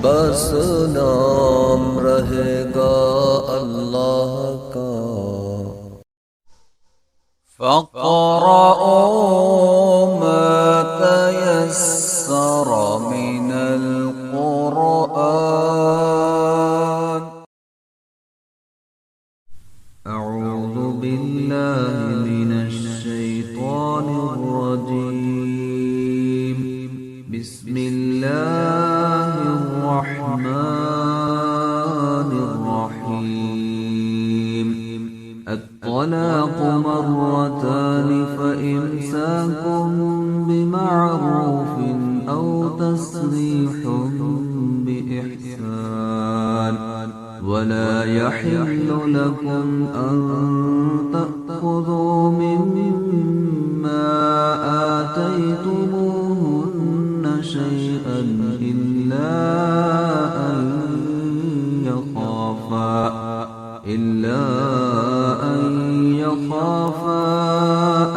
बस नाम रहेगा अल्लाह का। फ़क़रऊँ मा तयस्सर मिनल क़ुरआन। अऊज़ु बिल्लाहि मिनश शैतानिर रजीम। बिस्मिल्लाहिर रहमानिर रहीम। الطلاق مرتان فإمساكم بمعروف أو تسريح بإحسان ولا يحل لكم أن تأخذوا مما آتيتموهن شيئا إلا أن يخافا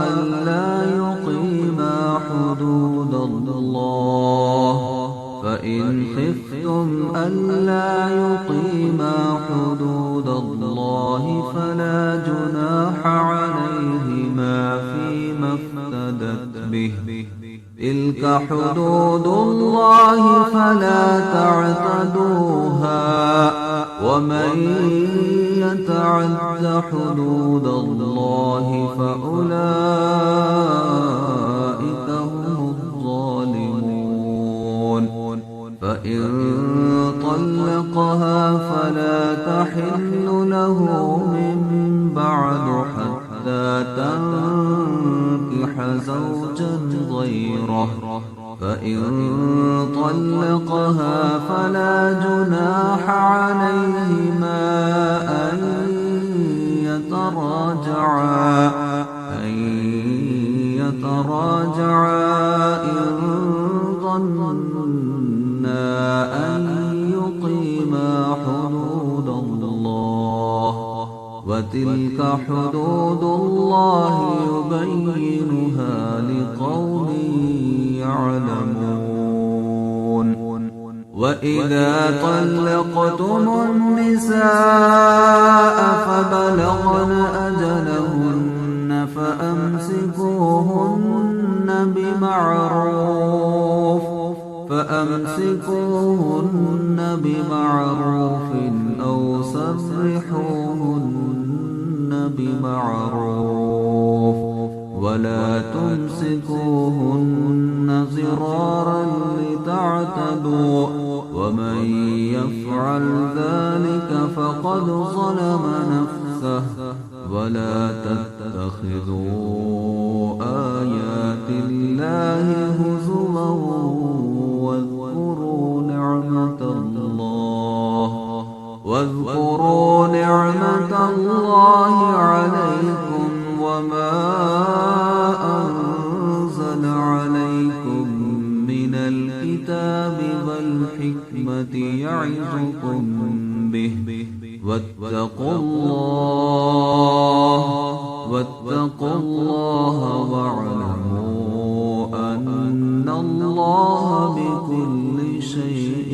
ألا يقيما حدود الله، فإن خفتم ألا يقيما حدود الله فلا جناح عليهما فيما افتدت به. تلك حدود الله فلا تعتدوها، ومن يتعد حدود الله فأولئك هم الظالمون. فإن طلقها فلا تحل له من بعد حتى تنكح زوجا غيره، فإن طلقها فلا جناح عليهما أن يتراجعا إن ظنا أن يقيما حدود الله، وتلك حدود الله يبينها لقوم يعلمون. وإذا طلقتم النساء فبلغن أجلهن فأمسكوهن بمعروف أو سرحوهن بمعروف، ولا تمسكوهن ضرارا لتعتدوا، ومن يفعل ذلك فقد ظلم نفسه. ولا تتخذوا آيات الله هزوا واذكروا نعمة الله عليكم وما أنزل عليكم من الكتاب والحكمة يعظكم به، واتقوا الله واعلموا أن الله بكل شيء